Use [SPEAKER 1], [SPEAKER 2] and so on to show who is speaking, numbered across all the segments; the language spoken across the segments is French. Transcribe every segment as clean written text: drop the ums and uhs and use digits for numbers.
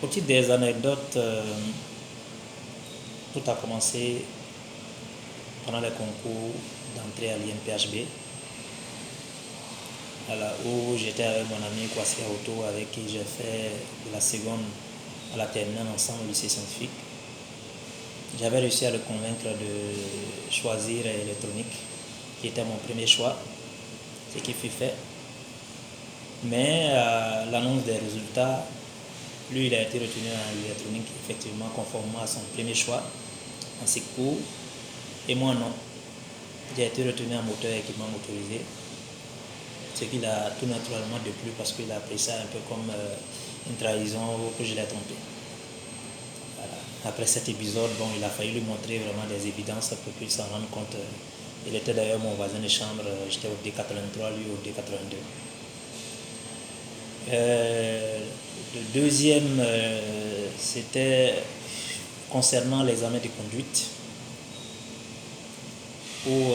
[SPEAKER 1] Au titre des anecdotes, tout a commencé pendant les concours d'entrée à l'INPHB, où j'étais avec mon ami Kwasi Auto, avec qui j'ai fait de la seconde à la terminale ensemble au lycée scientifique. J'avais réussi à le convaincre de choisir électronique, qui était mon premier choix, ce qui fut fait. Mais l'annonce des résultats, lui, il a été retenu en électronique, effectivement, conformément à son premier choix, en SICPO, et moi non. J'ai été retenu en moteur et équipement motorisé, ce qu'il a tout naturellement déplu parce qu'il a pris ça un peu comme une trahison ou que je l'ai trompé. Voilà. Après cet épisode, il a fallu lui montrer vraiment des évidences pour qu'il s'en rende compte. Il était d'ailleurs mon voisin de chambre, j'étais au D83, lui au D82. Le deuxième, c'était concernant l'examen de conduite, où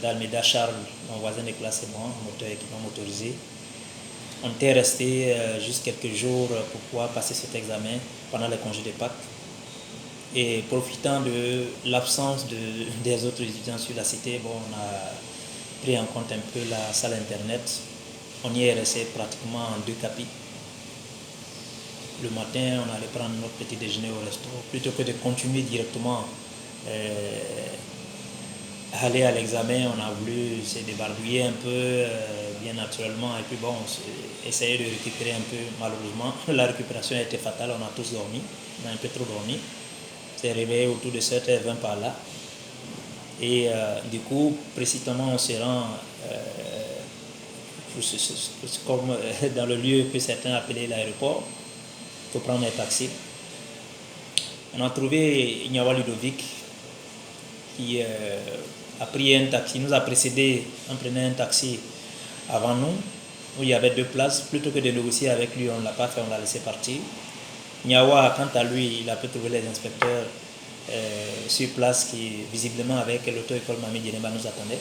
[SPEAKER 1] d'Almeida Charles, mon voisin de classe et moi, moteur équipement motorisé, on était resté juste quelques jours pour pouvoir passer cet examen pendant les congés de Pâques. Et profitant de l'absence des autres étudiants sur la cité, on a pris en compte un peu la salle internet. On y est resté pratiquement en 2 capis. Le matin, on allait prendre notre petit déjeuner au resto, plutôt que de continuer directement aller à l'examen. On a voulu se débarbouiller un peu, bien naturellement, et puis essayer de récupérer un peu. Malheureusement, la récupération a été fatale, on a tous dormi, on a un peu trop dormi. C'est réveillé autour de 7h20 par là. Et du coup, précisément, on se rend comme dans le lieu que certains appelaient l'aéroport, pour prendre un taxi. On a trouvé Ignawa Ludovic qui a pris un taxi, nous a précédé en prenant un taxi avant nous, où il y avait 2 places. Plutôt que de négocier avec lui, on ne l'a pas fait, on l'a laissé partir. Ignawa, quant à lui, il a pu trouver les inspecteurs sur place qui, visiblement, avec l'auto-école Mami Djeneba, nous attendaient.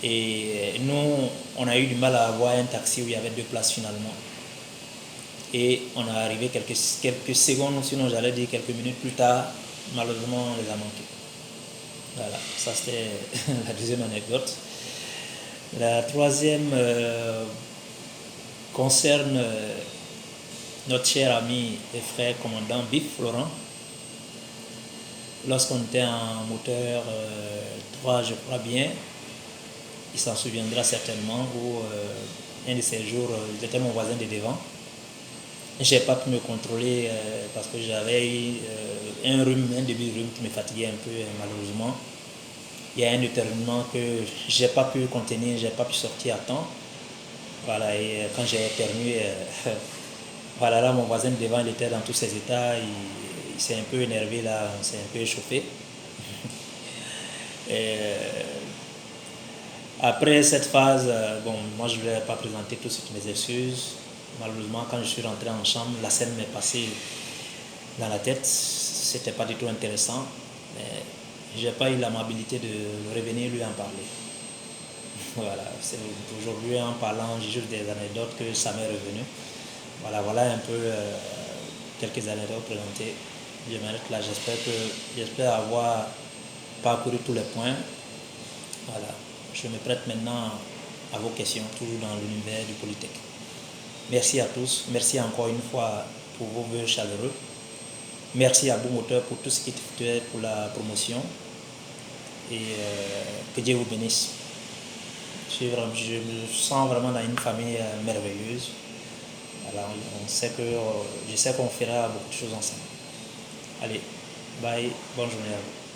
[SPEAKER 1] Et nous, on a eu du mal à avoir un taxi où il y avait 2 places finalement. Et on est arrivé quelques secondes, sinon j'allais dire quelques minutes plus tard, malheureusement on les a manqués. Voilà, ça c'était la deuxième anecdote. La troisième concerne notre cher ami et frère commandant Bif Florent. Lorsqu'on était en moteur 3, je crois bien, il s'en souviendra certainement, où un de ces jours, il était mon voisin de devant. Je n'ai pas pu me contrôler parce que j'avais eu un début de rhume qui me fatiguait un peu, malheureusement. Il y a un éternuement que je n'ai pas pu contenir, je n'ai pas pu sortir à temps. Voilà, et quand j'ai éternué, voilà, là mon voisin de devant, il était dans tous ses états, il s'est un peu énervé, là, on s'est un peu échauffé. Après cette phase, moi je ne vais pas présenter tout de suite mes excuses. Malheureusement, quand je suis rentré en chambre, la scène m'est passée dans la tête. C'était pas du tout intéressant. Mais je n'ai pas eu l'amabilité de revenir lui en parler. Voilà, c'est aujourd'hui en parlant juste des anecdotes que ça m'est revenu. Voilà un peu quelques anecdotes présentées. Je m'arrête là. J'espère avoir parcouru tous les points. Voilà. Je me prête maintenant à vos questions, toujours dans l'univers du Polytech. Merci à tous. Merci encore une fois pour vos vœux chaleureux. Merci à Boumoteur pour tout ce qui est fait pour la promotion. Et que Dieu vous bénisse. Je me sens vraiment dans une famille merveilleuse. Alors, je sais qu'on fera beaucoup de choses ensemble. Allez, bye, bonne journée à vous.